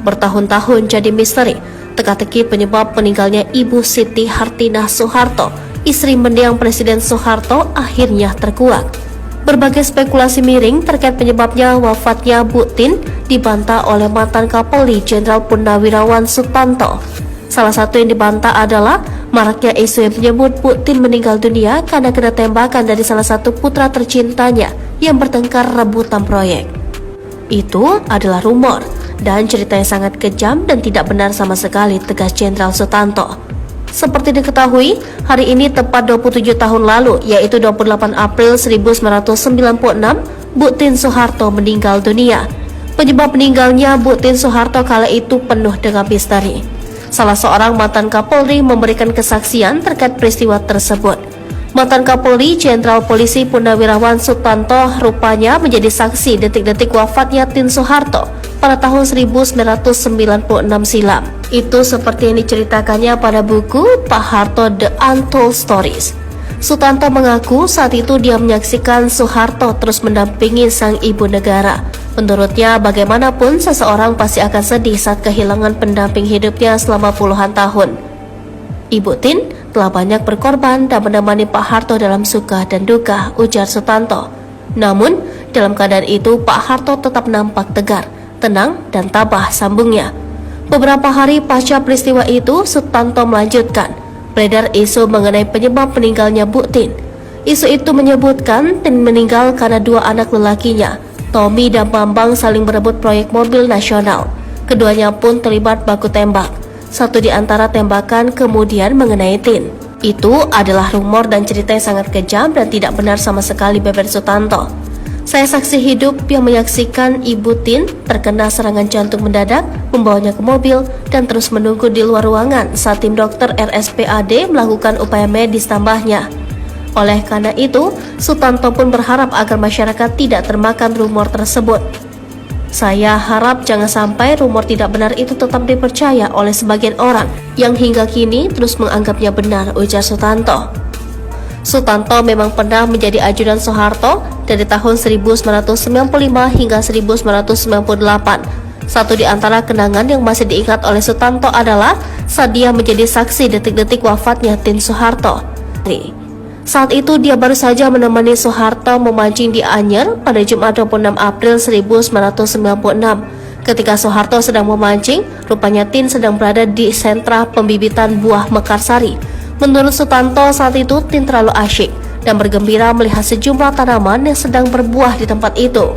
Bertahun-tahun jadi misteri teka-teki penyebab meninggalnya Ibu Siti Hartinah Soeharto, istri mendiang Presiden Soeharto, akhirnya terkuak. Berbagai spekulasi miring terkait penyebabnya wafatnya Bu Tin dibantah oleh mantan Kapolri Jenderal Purnawirawan Sutanto. Salah satu yang dibantah adalah maraknya isu yang menyebut Bu Tin meninggal dunia karena kena tembakan dari salah satu putra tercintanya yang bertengkar rebutan proyek. Itu adalah rumor dan cerita yang sangat kejam dan tidak benar sama sekali, tegas Jenderal Sutanto. Seperti diketahui, hari ini tepat 27 tahun lalu, yaitu 28 April 1996, Bu Tin Soeharto meninggal dunia. Penyebab meninggalnya Bu Tin Soeharto kala itu penuh dengan misteri. Salah seorang mantan Kapolri memberikan kesaksian terkait peristiwa tersebut. Mantan Kapolri Jenderal Polisi Purnawirawan Sutanto rupanya menjadi saksi detik-detik wafatnya Tin Soeharto pada tahun 1996 silam. Itu seperti yang diceritakannya pada buku Pak Harto The Untold Stories. Sutanto mengaku saat itu dia menyaksikan Soeharto terus mendampingi sang ibu negara. Menurutnya, bagaimanapun seseorang pasti akan sedih saat kehilangan pendamping hidupnya selama puluhan tahun. Ibu Tin telah banyak berkorban dan menemani Pak Harto dalam suka dan duka, ujar Sutanto. Namun, dalam keadaan itu Pak Harto tetap nampak tegar, tenang dan tabah, sambungnya. Beberapa hari pasca peristiwa itu, Sutanto melanjutkan, beredar isu mengenai penyebab meninggalnya Bu Tin. Isu itu menyebutkan Tin meninggal karena dua anak lelakinya, Tommy dan Bambang, saling berebut proyek mobil nasional. Keduanya pun terlibat baku tembak. Satu di antara tembakan kemudian mengenai Tin. Itu adalah rumor dan cerita yang sangat kejam dan tidak benar sama sekali, beber Sutanto. Saya saksi hidup yang menyaksikan Ibu Tin terkena serangan jantung mendadak, membawanya ke mobil dan terus menunggu di luar ruangan saat tim dokter RSPAD melakukan upaya medis tambahnya. Oleh karena itu, Sutanto pun berharap agar masyarakat tidak termakan rumor tersebut. Saya harap jangan sampai rumor tidak benar itu tetap dipercaya oleh sebagian orang yang hingga kini terus menganggapnya benar, ujar Sutanto. Sutanto memang pernah menjadi ajudan Soeharto dari tahun 1995 hingga 1998. Satu di antara kenangan yang masih diingat oleh Sutanto adalah saat dia menjadi saksi detik-detik wafatnya Tin Soeharto. Saat itu dia baru saja menemani Soeharto memancing di Anyer pada Jumat 26 April 1996. Ketika Soeharto sedang memancing, rupanya Tin sedang berada di sentra pembibitan buah mekarsari. Menurut Sutanto, saat itu Tin terlalu asyik dan bergembira melihat sejumlah tanaman yang sedang berbuah di tempat itu,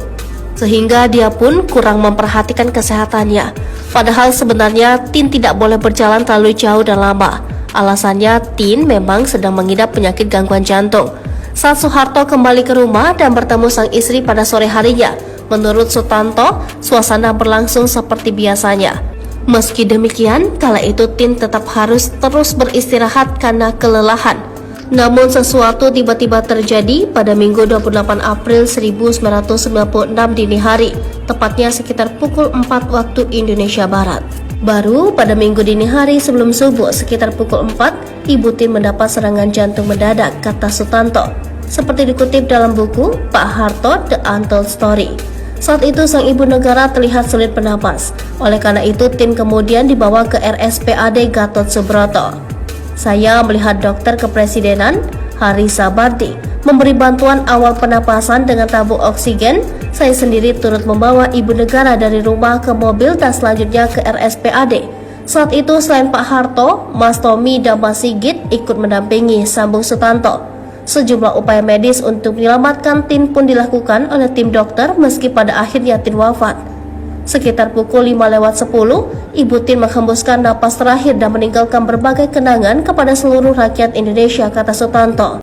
sehingga dia pun kurang memperhatikan kesehatannya. Padahal sebenarnya Tin tidak boleh berjalan terlalu jauh dan lama. Alasannya, Tin memang sedang mengidap penyakit gangguan jantung. Saat Soeharto kembali ke rumah dan bertemu sang istri pada sore harinya, menurut Sutanto, suasana berlangsung seperti biasanya. Meski demikian, kala itu Tin tetap harus terus beristirahat karena kelelahan. Namun sesuatu tiba-tiba terjadi pada Minggu 28 April 1996 dini hari, tepatnya sekitar pukul 4 waktu Indonesia Barat. Baru pada Minggu dini hari sebelum subuh sekitar pukul 4, Ibu Tin mendapat serangan jantung mendadak, kata Sutanto. Seperti dikutip dalam buku Pak Harto The Untold Story. Saat itu sang ibu negara terlihat sulit bernapas. Oleh karena itu Tin kemudian dibawa ke RSPAD Gatot Subroto. Saya melihat dokter kepresidenan Hari Sabardi memberi bantuan awal pernapasan dengan tabung oksigen. Saya sendiri turut membawa ibu negara dari rumah ke mobil dan selanjutnya ke RSPAD. Saat itu selain Pak Harto, Mas Tommy dan Mas Sigit ikut mendampingi, sambung Sutanto. Sejumlah upaya medis untuk menyelamatkan Tin pun dilakukan oleh tim dokter meski pada akhirnya Tin wafat. Sekitar pukul 5:10, Ibu Tin menghembuskan napas terakhir dan meninggalkan berbagai kenangan kepada seluruh rakyat Indonesia, kata Sutanto.